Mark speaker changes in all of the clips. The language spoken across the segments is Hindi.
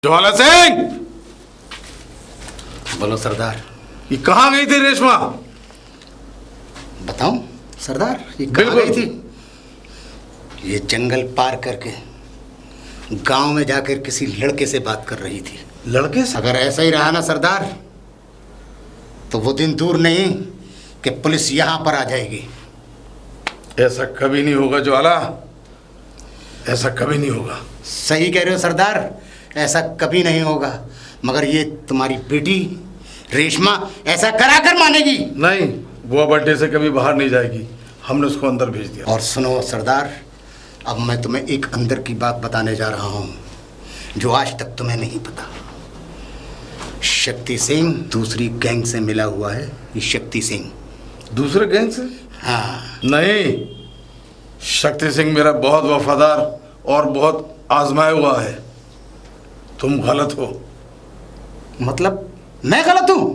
Speaker 1: ज्वाला सिंह,
Speaker 2: बोलो सरदार।
Speaker 1: ये कहाँ गई थी रेशमा?
Speaker 2: बताऊं सरदार, ये कहाँ गई थी? ये जंगल पार करके गांव में जाकर किसी लड़के से बात कर रही थी।
Speaker 1: लड़के से?
Speaker 2: अगर ऐसा ही रहा ना सरदार, तो वो दिन दूर नहीं कि पुलिस यहां पर आ जाएगी।
Speaker 1: ऐसा कभी नहीं होगा ज्वाला, ऐसा कभी नहीं होगा।
Speaker 2: सही कह रहे हो सरदार, ऐसा कभी नहीं होगा, मगर ये तुम्हारी बेटी रेशमा ऐसा कराकर मानेगी।
Speaker 1: नहीं, वो बर्थडे से कभी बाहर नहीं जाएगी, हमने उसको अंदर भेज दिया।
Speaker 2: और सुनो सरदार, अब मैं तुम्हें एक अंदर की बात बताने जा रहा हूं जो आज तक तुम्हें नहीं पता। शक्ति सिंह दूसरी गैंग से मिला हुआ है। ये शक्ति सिंह
Speaker 1: दूसरे गैंग से?
Speaker 2: हाँ।
Speaker 1: नहीं, शक्ति सिंह मेरा बहुत वफादार और बहुत आजमाया हुआ है। तुम गलत हो।
Speaker 2: मतलब मैं गलत हूं?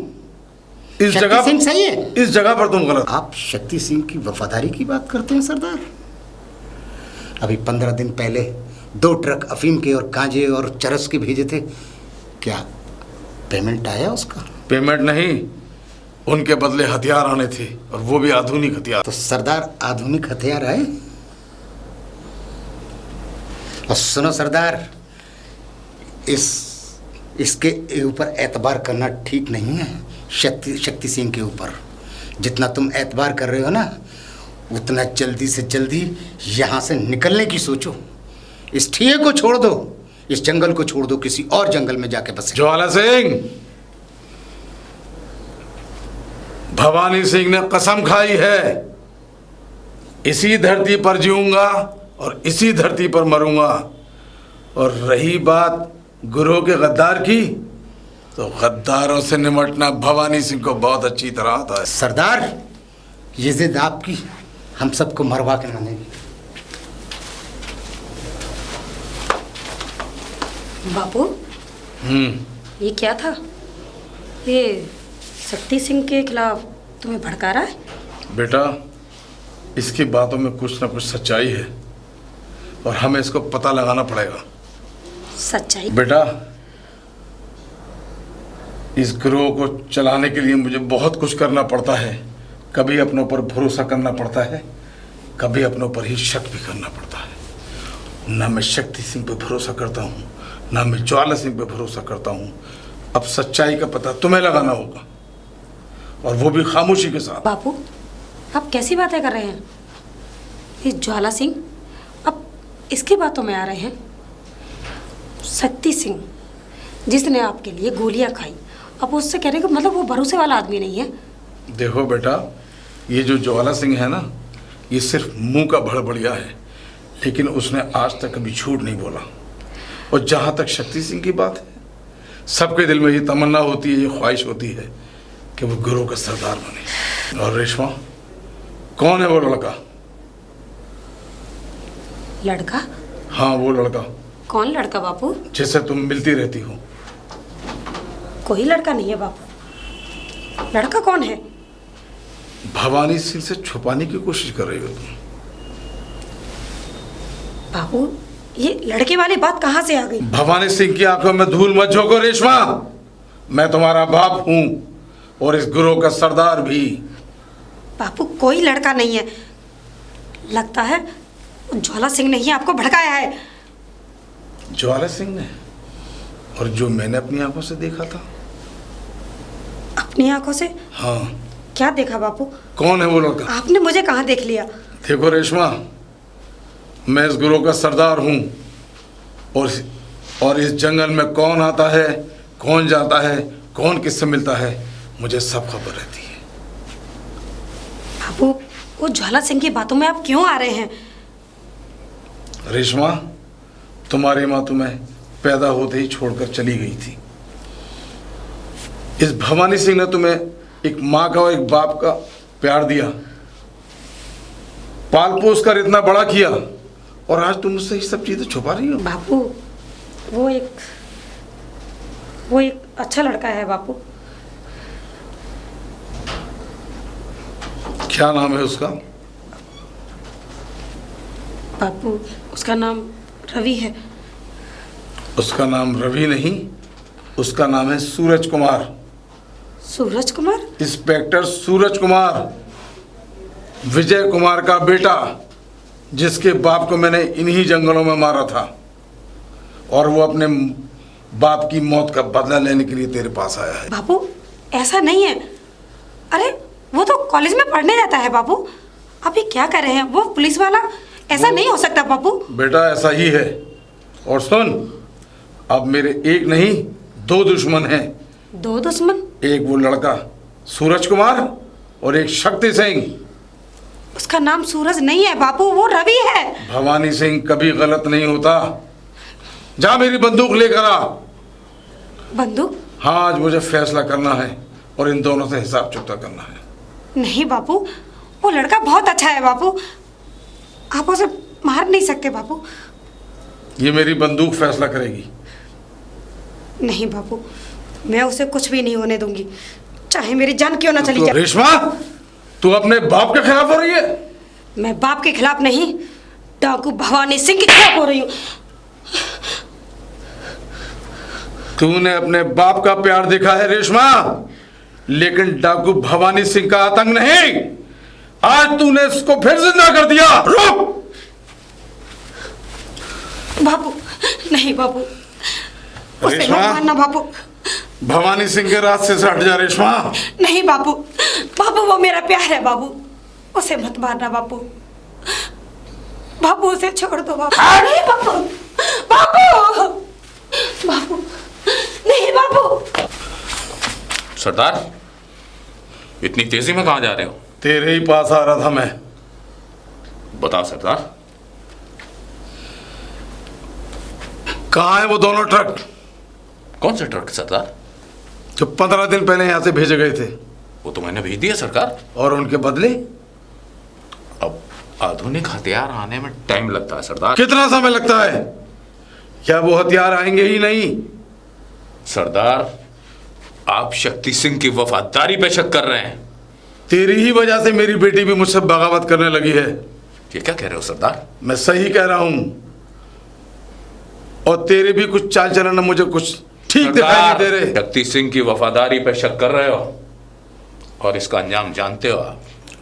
Speaker 1: इस जगह
Speaker 2: सिंह सही है।
Speaker 1: इस जगह पर तुम गलत।
Speaker 2: आप शक्ति सिंह की वफादारी की बात करते हैं सरदार? अभी 15 दिन पहले 2 ट्रक अफीम के और गांजे और चरस के भेजे थे। क्या पेमेंट आया उसका?
Speaker 1: पेमेंट नहीं, उनके बदले हथियार आने थे, और वो भी आधुनिक हथियार।
Speaker 2: तो सरदार आधुनिक हथियार आए? और सुनो सरदार, इसके ऊपर एतबार करना ठीक नहीं है। शक्ति सिंह के ऊपर जितना तुम एतबार कर रहे हो ना, उतना जल्दी से जल्दी यहाँ से निकलने की सोचो। इस ठिये को छोड़ दो, इस जंगल को छोड़ दो, किसी और जंगल में जाके बसे।
Speaker 1: ज्वाला सिंह, भवानी सिंह ने कसम खाई है, इसी धरती पर जीऊंगा और इसी धरती पर मरूंगा। और रही बात गुरु के गद्दार की, तो गद्दारों से निमटना भवानी सिंह को बहुत अच्छी तरह आता है।
Speaker 2: सरदार, ये जिद आपकी हम सबको मरवा के मानेगी।
Speaker 3: बापू, ये क्या था? ये शक्ति सिंह के खिलाफ तुम्हें भड़का रहा है?
Speaker 1: बेटा, इसकी बातों में कुछ ना कुछ सच्चाई है और हमें इसको पता लगाना पड़ेगा।
Speaker 3: सच्चाई?
Speaker 1: बेटा, इस ग्रोह को चलाने के लिए मुझे बहुत कुछ करना पड़ता है। कभी अपनों पर भरोसा करना पड़ता है, कभी अपनों पर ही शक भी करना पड़ता है। ना मैं शक्ति सिंह पे भरोसा करता हूँ, ना मैं ज्वाला सिंह पे भरोसा करता हूँ। अब सच्चाई का पता तुम्हें लगाना होगा, और वो भी खामोशी के साथ।
Speaker 3: बापू, आप कैसी बातें कर रहे हैं? ये ज्वाला सिंह अब इसकी बातों में आ रहे हैं? शक्ति सिंह जिसने आपके लिए गोलियां खाई, अब उससे कहने का मतलब वो भरोसे वाला आदमी नहीं है।
Speaker 1: देखो बेटा, ये जो ज्वाला सिंह है ना, ये सिर्फ मुंह का भड़बड़िया है, लेकिन उसने आज तक कभी झूठ नहीं बोला। और जहाँ तक शक्ति सिंह की बात है, सबके दिल में ये तमन्ना होती है, ये ख्वाहिश होती है कि वो गुरु का सरदार बने। और रेशमा, कौन है वो लड़का?
Speaker 3: लड़का?
Speaker 1: हाँ, वो लड़का।
Speaker 3: कौन लड़का बापू?
Speaker 1: जिससे तुम मिलती रहती हो।
Speaker 3: कोई लड़का नहीं है बापू। लड़का कौन है?
Speaker 1: भवानी सिंह से छुपाने की कोशिश कर रही हो तुम।
Speaker 3: बापू, ये लड़के वाली बात कहाँ से आ गई?
Speaker 1: भवानी सिंह की आंखों में धूल मत झोंको रेशमा। मैं तुम्हारा बाप हूँ और इस गुरु का सरदार भी।
Speaker 3: बापू, कोई लड़का नहीं है। लगता है ज्वाला सिंह ने ही आपको भड़काया है।
Speaker 1: ज्वाला सिंह ने? और जो मैंने अपनी आंखों से देखा था?
Speaker 3: अपनी आंखों से?
Speaker 1: हाँ।
Speaker 3: क्या देखा बापू?
Speaker 1: कौन है वो लड़का?
Speaker 3: आपने मुझे कहाँ देख लिया?
Speaker 1: देखो रेशमा, मैं इस गुरु का सरदार हूँ, और इस जंगल में कौन आता है, कौन जाता है, कौन किससे मिलता है, मुझे सब खबर रहती है।
Speaker 3: बापू, वो ज्वाला सिंह की बातों में आप क्यों आ रहे हैं?
Speaker 1: रेशमा, तुम्हारी माँ तुम्हें पैदा होते ही छोड़कर चली गई थी। इस भवानी सिंह ने तुम्हें एक माँ का और एक बाप का प्यार दिया, पाल पोस कर इतना बड़ा किया, और आज तुम मुझसे ये सब चीजें छुपा रही हो।
Speaker 3: बापू, वो एक अच्छा लड़का है बापू।
Speaker 1: क्या नाम है उसका?
Speaker 3: बापू, उसका नाम रवि है।
Speaker 1: उसका नाम रवि नहीं, उसका नाम है सूरज कुमार।
Speaker 3: सूरज कुमार?
Speaker 1: इंस्पेक्टर सूरज कुमार, विजय कुमार का बेटा, जिसके बाप को मैंने इन्हीं जंगलों में मारा था, और वो अपने बाप की मौत का बदला लेने के लिए तेरे पास आया है।
Speaker 3: बापू ऐसा नहीं है। अरे वो तो कॉलेज में पढ़ने जाता है बापू, आप ये क्या कर रहे हैं? वो पुलिस वाला, ऐसा नहीं हो सकता बापू।
Speaker 1: बेटा ऐसा ही है। और सुन, अब मेरे एक नहीं 2 दुश्मन हैं।
Speaker 3: 2 दुश्मन?
Speaker 1: एक वो लड़का सूरज कुमार और एक शक्ति सिंह।
Speaker 3: उसका नाम सूरज नहीं है बापू, वो रवि है।
Speaker 1: भवानी सिंह कभी गलत नहीं होता। जा मेरी बंदूक लेकर आ।
Speaker 3: बंदूक?
Speaker 1: हाँ, आज मुझे फैसला करना है और इन दोनों से हिसाब चुकता करना है।
Speaker 3: नहीं बापू, वो लड़का बहुत अच्छा है बापू, आप उसे मार नहीं सकते बापू।
Speaker 1: ये मेरी बंदूक फैसला करेगी।
Speaker 3: नहीं बापू, मैं उसे कुछ भी नहीं होने दूंगी, चाहे मेरी जान क्यों ना चली
Speaker 1: तो
Speaker 3: जाए।
Speaker 1: रेशमा, तू अपने बाप के खिलाफ हो रही है?
Speaker 3: मैं बाप के खिलाफ नहीं, डाकू भवानी सिंह के खिलाफ हो रही हूँ।
Speaker 1: तूने अपने बाप का प्यार देखा है रेशमा, लेकिन डाकू भवानी सिंह का आतंक नहीं। आज तूने इसको फिर जिंदा कर दिया। रुक!
Speaker 3: बापू नहीं बापू, उसे मत
Speaker 1: रेशमा,
Speaker 3: मारना बापू।
Speaker 1: भवानी सिंह के रास्ते से हट जा रेशमा।
Speaker 3: नहीं बापू, बापू वो मेरा प्यार है बापू, उसे मत मारना बापू। बापू उसे छोड़ दो बापू। नहीं बापू, बापू, बापू, नहीं बापू।
Speaker 4: सरदार, इतनी तेजी में कहाँ जा रहे हो?
Speaker 1: तेरे ही पास आ रहा था मैं।
Speaker 4: बताओ सरदार।
Speaker 1: कहाँ है वो दोनों ट्रक
Speaker 4: कौन से ट्रक सरदार?
Speaker 1: जो 15 दिन पहले यहाँ से भेजे गए थे?
Speaker 4: वो तो मैंने भेज दिया सरकार।
Speaker 1: और उनके बदले?
Speaker 4: अब आधुनिक हथियार आने में टाइम लगता है सरदार।
Speaker 1: कितना समय लगता है? क्या वो हथियार आएंगे ही नहीं?
Speaker 4: सरदार, आप शक्ति सिंह की वफादारी पे शक कर रहे हैं।
Speaker 1: तेरी ही वजह से मेरी बेटी भी मुझसे बगावत करने लगी है।
Speaker 4: ये क्या कह रहे हो सरदार?
Speaker 1: मैं सही कह रहा हूं। और तेरे भी कुछ चाल चलन मुझे कुछ ठीक दिखाई नहीं दे रहे।
Speaker 4: शक्ति सिंह की वफादारी पे शक कर रहे हो और इसका अंजाम जानते हो आप।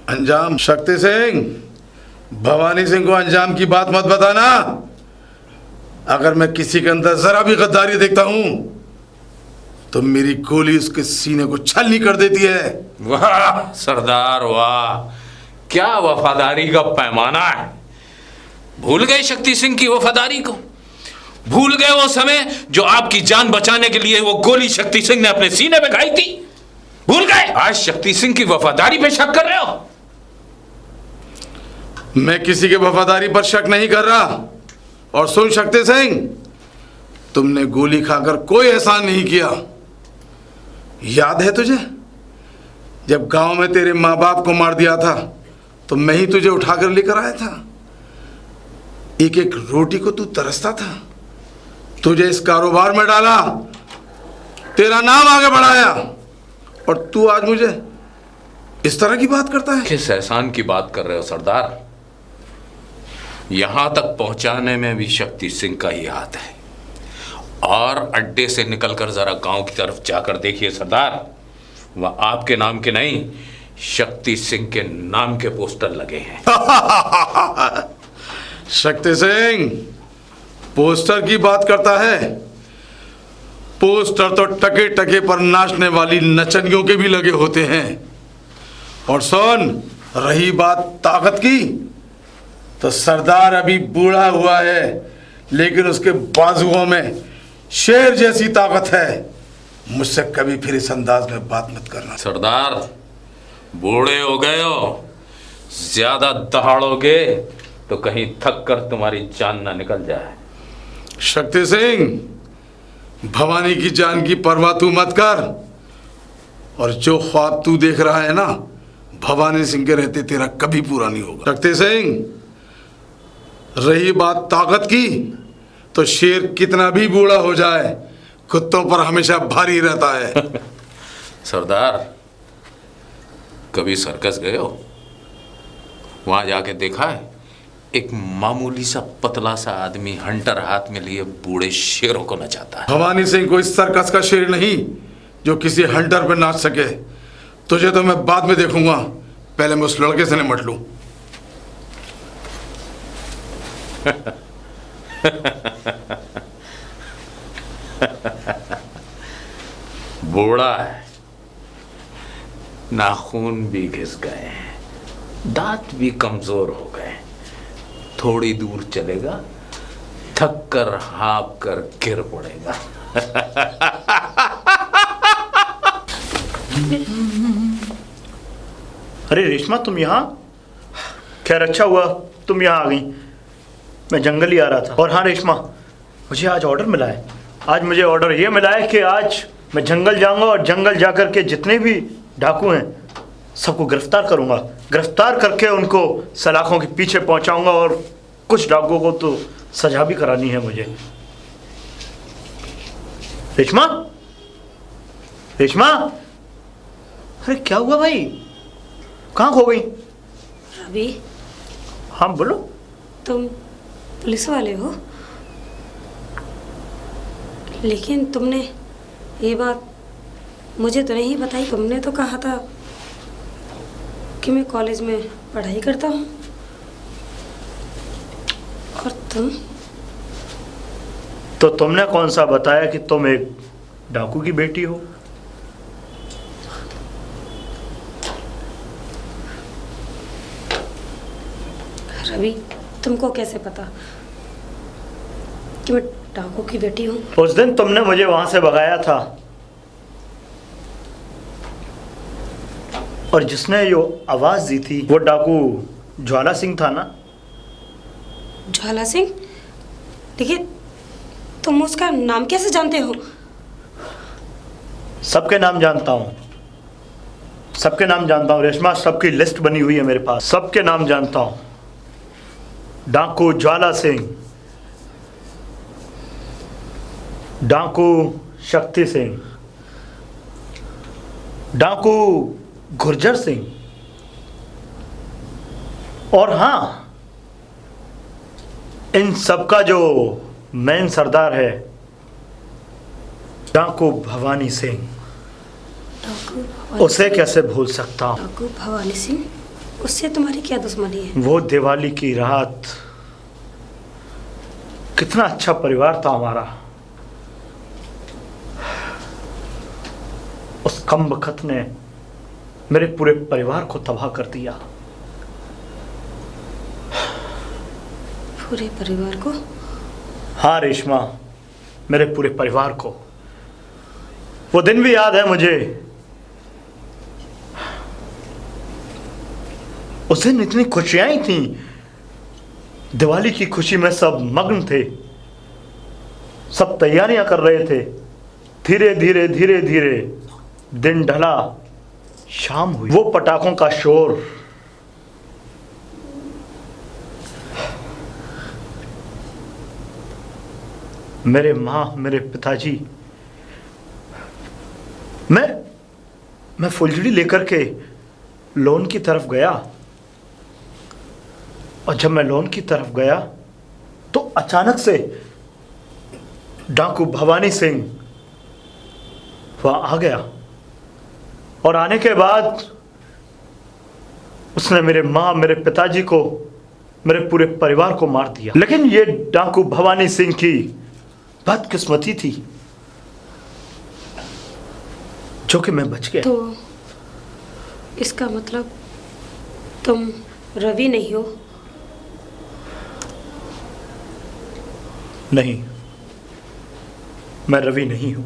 Speaker 1: अंजाम? शक्ति सिंह, भवानी सिंह को अंजाम की बात मत बताना। अगर मैं किसी के अंदर जरा भी गद्दारी देखता हूं तो मेरी गोली उसके सीने को छलनी कर देती है।
Speaker 4: वाह सरदार वाह, क्या वफादारी का पैमाना है। भूल गए शक्ति सिंह की वफादारी को? भूल गए वो समय जो आपकी जान बचाने के लिए वो गोली शक्ति सिंह ने अपने सीने पे खाई थी? भूल गए? आज शक्ति सिंह की वफादारी पे शक कर रहे हो?
Speaker 1: मैं किसी के वफादारी पर शक नहीं कर रहा। और सुन शक्ति सिंह, तुमने गोली खाकर कोई एहसान नहीं किया। याद है तुझे, जब गांव में तेरे माँ बाप को मार दिया था तो मैं ही तुझे उठाकर लेकर आया था। एक एक रोटी को तू तरसता था, तुझे इस कारोबार में डाला, तेरा नाम आगे बढ़ाया, और तू आज मुझे इस तरह की बात करता है।
Speaker 4: किस एहसान की बात कर रहे हो सरदार? यहां तक पहुंचाने में भी शक्ति सिंह का ही हाथ है। और अड्डे से निकलकर जरा गांव की तरफ जाकर देखिए सरदार, वह आपके नाम के नहीं, शक्ति सिंह के नाम के पोस्टर लगे हैं।
Speaker 1: शक्ति सिंह पोस्टर की बात करता है? पोस्टर तो टके टके पर नाचने वाली नचनियों के भी लगे होते हैं। और सुन, रही बात ताकत की, तो सरदार अभी बूढ़ा हुआ है, लेकिन उसके बाजुओं में शेर जैसी ताकत है। मुझसे कभी फिर इस अंदाज में बात मत करना।
Speaker 4: सरदार, बूढ़े हो गए हो, ज्यादा दहाड़ोगे तो कहीं थक कर तुम्हारी जान ना निकल जाए।
Speaker 1: शक्ति सिंह, भवानी की जान की परवाह तू मत कर। और जो ख्वाब तू देख रहा है ना, भवानी सिंह के रहते तेरा कभी पूरा नहीं होगा। शक्ति सिंह, रही बात ताकत की, तो शेर कितना भी बूढ़ा हो जाए कुत्तों पर हमेशा भारी रहता है।
Speaker 4: सरदार, कभी सर्कस गए हो? वहां जाके देखा है एक मामूली सा पतला सा आदमी हंटर हाथ में लिए बूढ़े शेरों को नचाता है।
Speaker 1: भवानी सिंह कोई सर्कस का शेर नहीं जो किसी हंटर पे नाच सके। तुझे तो मैं बाद में देखूंगा, पहले मैं उस लड़के से निपट लूं।
Speaker 4: बूढ़ा है, नाखून भी घिस गए हैं, दांत भी कमजोर हो गए, थोड़ी दूर चलेगा, थक कर हाँप कर गिर पड़ेगा।
Speaker 5: अरे रेशमा, तुम यहाँ? खैर अच्छा हुआ तुम यहाँ आ गई, मैं जंगल ही आ रहा था। और हाँ रेशमा, मुझे आज ऑर्डर मिला है। आज मुझे ऑर्डर ये मिला है कि आज मैं जंगल जाऊंगा और जंगल जाकर के जितने भी डाकू हैं सबको गिरफ्तार करूंगा। गिरफ्तार करके उनको सलाखों के पीछे पहुंचाऊंगा और कुछ डाकुओं को तो सजा भी करानी है मुझे। रेशमा, रेशमा, अरे क्या हुआ भाई, कहाँ खो गई?
Speaker 3: रवि,
Speaker 5: हाँ बोलो।
Speaker 3: तुम पुलिस वाले हो, लेकिन तुमने ये बात मुझे तो नहीं बताई। तुमने तो कहा था कि मैं कॉलेज में पढ़ाई करता हूँ, और
Speaker 5: तो तुमने कौन सा बताया कि तुम एक डाकू की बेटी हो?
Speaker 3: रवि, तुमको कैसे पता कि मैं डाकू की बेटी हूँ?
Speaker 5: उस दिन तुमने मुझे वहां से भगाया था, और जिसने जो आवाज दी थी वो डाकू ज्वाला सिंह था ना?
Speaker 3: ज्वाला सिंह? लेकिन तुम उसका नाम कैसे जानते हो?
Speaker 5: सबके नाम जानता हूँ, सबके नाम जानता हूँ रेशमा, सबकी लिस्ट बनी हुई है मेरे पास, सबके नाम जानता हूँ। डाकू ज्वाला सिंह, डाकू शक्ति सिंह, डाकू गुर्जर सिंह, और हाँ, इन सबका जो मेन सरदार है डाकू भवानी सिंह। उसे कैसे भूल सकता हूँ?
Speaker 3: डाकू भवानी सिंह, उससे तुम्हारी क्या दुश्मनी है?
Speaker 5: वो दिवाली की रात कितना अच्छा परिवार था हमारा, उस कम बखत ने मेरे पूरे परिवार को तबाह कर दिया।
Speaker 3: पूरे परिवार को?
Speaker 5: हाँ रेशमा, मेरे पूरे परिवार को। वो दिन भी याद है मुझे, उस दिन इतनी खुशियां ही थी, दिवाली की खुशी में सब मग्न थे, सब तैयारियां कर रहे थे। धीरे धीरे धीरे धीरे दिन ढला, शाम हुई, वो पटाखों का शोर, मेरे माँ, मेरे पिताजी, मैं फुलझड़ी लेकर के लोन की तरफ गया, और जब मैं लोन की तरफ गया तो अचानक से डाकू भवानी सिंह वहां आ गया, और आने के बाद उसने मेरे माँ, मेरे पिताजी को, मेरे पूरे परिवार को मार दिया। लेकिन ये डाकू भवानी सिंह की बदकिस्मती थी जो कि मैं बच गया।
Speaker 3: तो इसका मतलब तुम रवि नहीं हो?
Speaker 5: नहीं, मैं रवि नहीं हूं,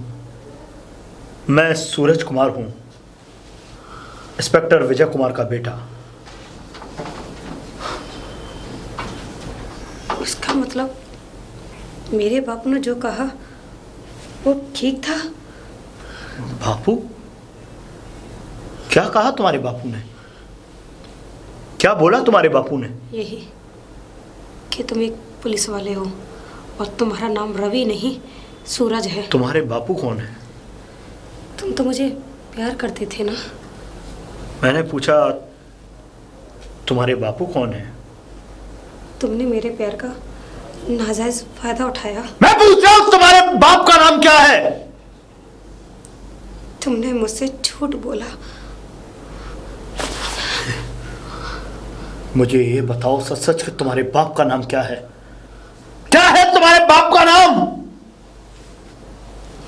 Speaker 5: मैं सूरज कुमार हूं, इंस्पेक्टर विजय कुमार का बेटा।
Speaker 3: इसका मतलब मेरे बापू ने जो कहा वो ठीक था?
Speaker 5: बापू? क्या कहा तुम्हारे बापू ने? क्या बोला तुम्हारे बापू ने?
Speaker 3: यही कि तुम एक पुलिस वाले हो और तुम्हारा नाम रवि नहीं सूरज है।
Speaker 5: तुम्हारे बापू कौन है?
Speaker 3: तुम तो मुझे प्यार करते थे ना?
Speaker 5: मैंने पूछा तुम्हारे बापू कौन है,
Speaker 3: तुमने मेरे प्यार का नाजायज फायदा उठाया।
Speaker 5: मैं पूछ रहा हूं तुम्हारे बाप का नाम क्या है?
Speaker 3: तुमने मुझसे झूठ बोला।
Speaker 5: मुझे ये बताओ सच सच कि तुम्हारे बाप का नाम क्या है? क्या है तुम्हारे बाप का नाम?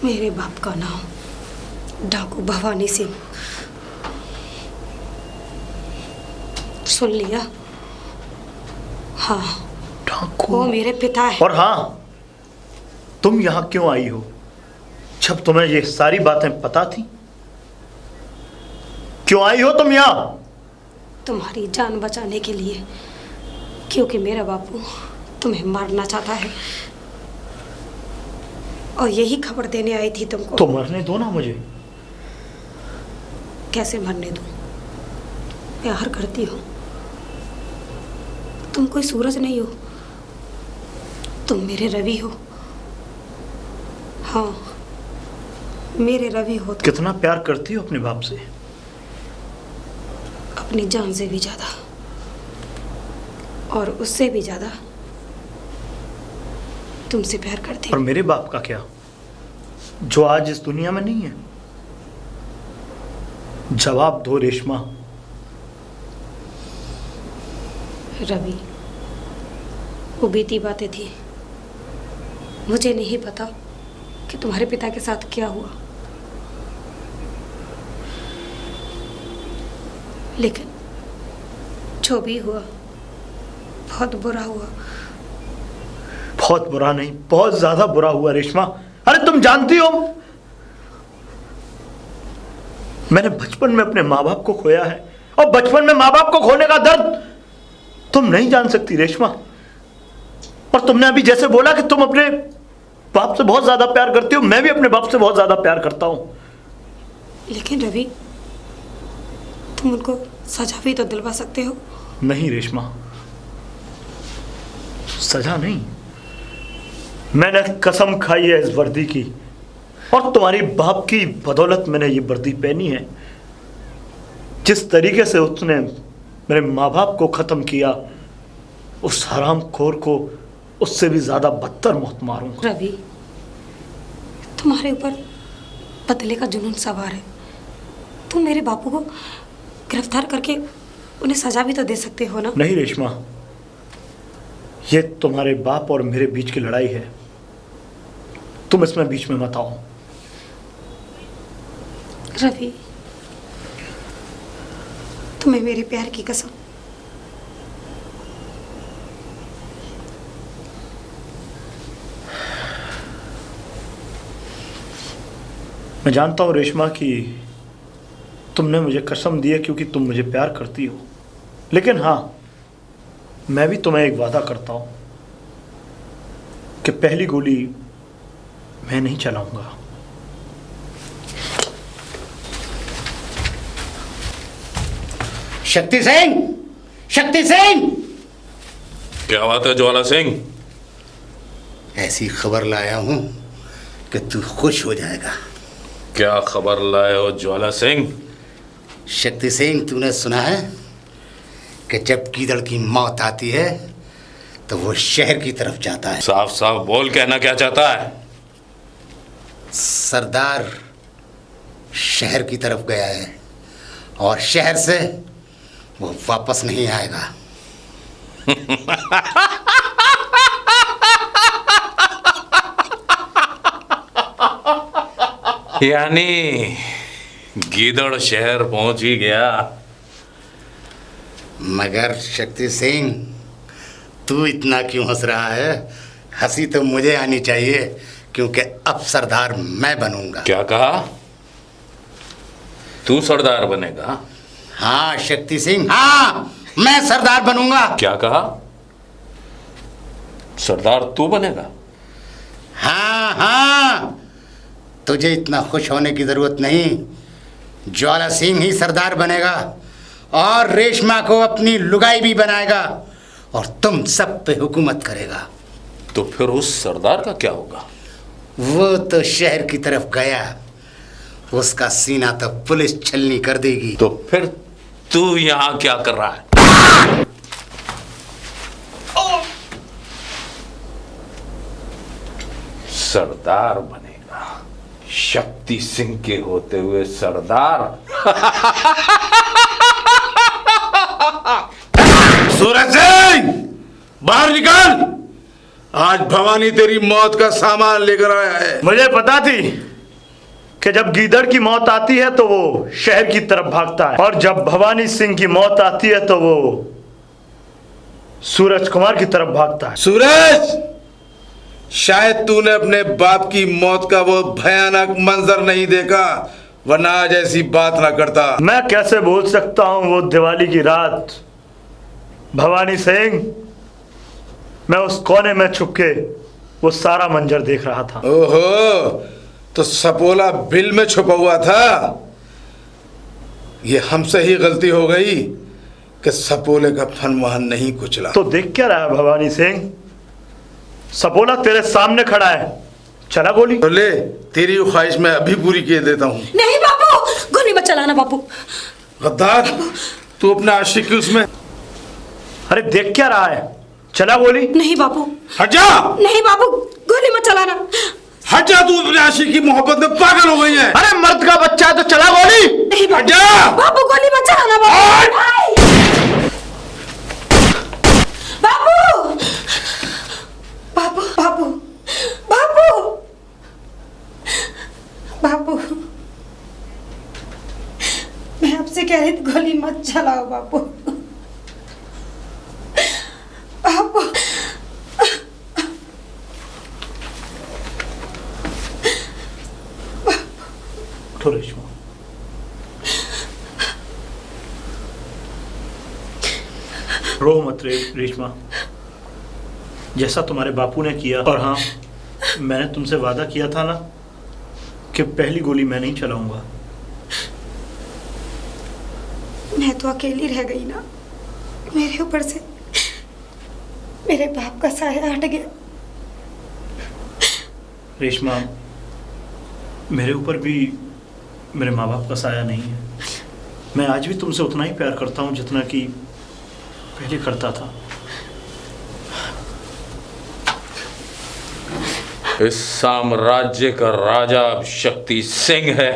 Speaker 3: मेरे बाप का नाम डाकू भवानी सिंह। सुन लिया? हाँ,
Speaker 5: डाकू।
Speaker 3: वो मेरे पिता है।
Speaker 5: और हाँ, तुम यहां क्यों आई हो जब तुम्हें ये सारी बातें पता थी? क्यों आई हो तुम यहां?
Speaker 3: तुम्हारी जान बचाने के लिए, क्योंकि मेरा बापू तुम्हें मारना चाहता है और यही खबर देने आई थी तुमको।
Speaker 5: तो मरने दो ना मुझे।
Speaker 3: कैसे मरने दूं? प्यार करती हो। तुम कोई सूरज नहीं हो, तुम मेरे रवि हो। हाँ, मेरे रवि हो तुम।
Speaker 5: कितना प्यार करती हो अपने बाप से?
Speaker 3: अपनी जान से भी ज्यादा, और उससे भी ज्यादा तुमसे प्यार करती
Speaker 5: और
Speaker 3: हूँ।
Speaker 5: मेरे बाप का क्या, जो आज इस दुनिया में नहीं है? जवाब दो रेशमा।
Speaker 3: रवि, वो बीती बातें थी। मुझे नहीं पता कि तुम्हारे पिता के साथ क्या हुआ, लेकिन जो भी हुआ बहुत बुरा हुआ।
Speaker 5: बहुत बुरा नहीं, बहुत ज्यादा बुरा हुआ रेशमा। अरे तुम जानती हो, मैंने बचपन में अपने माँ बाप को खोया है, और बचपन में माँ बाप को खोने का दर्द तुम नहीं जान सकती रेशमा। और तुमने अभी जैसे बोला कि तुम अपने बाप से बहुत ज्यादा प्यार करती हो, मैं भी अपने बाप से बहुत ज्यादा प्यार करता हूं।
Speaker 3: लेकिन रवि, तुम उनको सजा भी तो दिलवा सकते हो।
Speaker 5: नहीं रेशमा, सजा नहीं। मैंने कसम खाई है इस वर्दी की, और तुम्हारी बाप की बदौलत मैंने ये वर्दी पहनी है। जिस तरीके से उसने मेरे माँ बाप को ख़त्म किया, उस हरामखोर को उससे भी ज़्यादा बदतर मौत मारूंगा।
Speaker 3: रवि, तुम्हारे ऊपर बदले का जुनून सवार है। तुम मेरे बापू को गिरफ्तार करके उन्हें सजा भी तो दे सकते हो ना।
Speaker 5: नहीं रेशमा, ये तुम्हारे बाप और मेरे बीच की लड़ाई है, तुम इसमें बीच में मत आओ।
Speaker 3: रवि, तुम्हें मेरे प्यार की कसम।
Speaker 5: मैं जानता हूँ रेशमा कि तुमने मुझे कसम दी है क्योंकि तुम मुझे प्यार करती हो, लेकिन हाँ, मैं भी तुम्हें एक वादा करता हूँ कि पहली गोली मैं नहीं चलाऊंगा।
Speaker 2: शक्ति सिंह, शक्ति सिंह!
Speaker 4: क्या बात है ज्वाला सिंह?
Speaker 2: ऐसी खबर लाया हूं कि तू खुश हो जाएगा।
Speaker 4: क्या खबर लाए हो ज्वाला सिंह?
Speaker 2: शक्ति सिंह, तूने सुना है कि जब गीदड़ की मौत आती है तो वो शहर की तरफ जाता है।
Speaker 4: साफ साफ बोल, कहना क्या चाहता है?
Speaker 2: सरदार शहर की तरफ गया है और शहर से वो वापस नहीं आएगा।
Speaker 4: यानी गीदड़ शहर पहुंच ही गया।
Speaker 2: मगर शक्ति सिंह, तू इतना क्यों हंस रहा है? हंसी तो मुझे आनी चाहिए, क्योंकि अब सरदार मैं बनूंगा।
Speaker 4: क्या कहा? तू सरदार बनेगा?
Speaker 2: हाँ शक्ति सिंह, हाँ, मैं सरदार बनूंगा।
Speaker 4: क्या कहा? सरदार तू बनेगा?
Speaker 2: हाँ हाँ, तुझे इतना खुश होने की जरूरत नहीं। ज्वाला सिंह ही सरदार बनेगा और रेशमा को अपनी लुगाई भी बनाएगा और तुम सब पे हुकूमत करेगा।
Speaker 4: तो फिर उस सरदार का क्या होगा?
Speaker 2: वो तो शहर की तरफ गया, उसका सीना तो पुलिस छलनी कर देगी।
Speaker 4: तो फिर तू यहां क्या कर रहा है? सरदार बनेगा, शक्ति सिंह के होते हुए सरदार।
Speaker 1: सूरज सिंह, बाहर निकल। आज भवानी तेरी मौत का सामान लेकर आया है।
Speaker 5: मुझे पता थी कि जब गीदड़ की मौत आती है तो वो शहर की तरफ भागता है, और जब भवानी सिंह की मौत आती है तो वो सूरज कुमार की तरफ भागता है।
Speaker 1: सूरज, शायद तूने अपने बाप की मौत का वो भयानक मंजर नहीं देखा, वरना आज ऐसी बात ना करता।
Speaker 5: मैं कैसे भूल सकता हूं वो दिवाली की रात। भवानी सिंह, मैं उस कोने में छुप के वो सारा मंजर देख रहा था।
Speaker 1: ओहो, तो सपोला बिल में छुपा हुआ था। ये हमसे ही गलती हो गई कि सपोले का फन वहां नहीं कुचला।
Speaker 5: तो देख क्या रहा है भवानी सिंह? सपोला तेरे सामने खड़ा है, चला गोली।
Speaker 1: तो ले, तेरी वो ख्वाहिश मैं अभी पूरी किए देता हूँ।
Speaker 3: नहीं बाबू, गोली मत चलाना बाबू।
Speaker 1: गद्दार, तू अपना आशिक की उसमें।
Speaker 5: अरे देख क्या रहा है, चला गोली।
Speaker 3: नहीं बाबू,
Speaker 1: हट जा।
Speaker 3: नहीं बाबू, गोली मत चलाना।
Speaker 1: हट जा, तू अपने आशिक की मोहब्बत में पागल हो गई है।
Speaker 5: अरे मर्द का बच्चा है तो चला गोली।
Speaker 3: नहीं
Speaker 1: हट जा।
Speaker 3: बाबू, गोली मत चलाना बाबू। बाबू बाबू बाबू बाबू, मैं आपसे कह रही थी गोली मत चलाओ बाबू। बाबू,
Speaker 5: उठो रेशमा। रो मत रेशमा, जैसा तुम्हारे बापू ने किया। और हाँ, मैंने तुमसे वादा किया था ना कि पहली गोली मैं नहीं चलाऊंगा।
Speaker 3: मैं तो अकेली रह गई ना, मेरे ऊपर से मेरे बाप का साया हट गया।
Speaker 5: रेशमा, मेरे ऊपर भी मेरे माँ बाप का साया नहीं है। मैं आज भी तुमसे उतना ही प्यार करता हूँ जितना कि पहले करता था।
Speaker 4: इस साम्राज्य का राजा अब शक्ति सिंह है।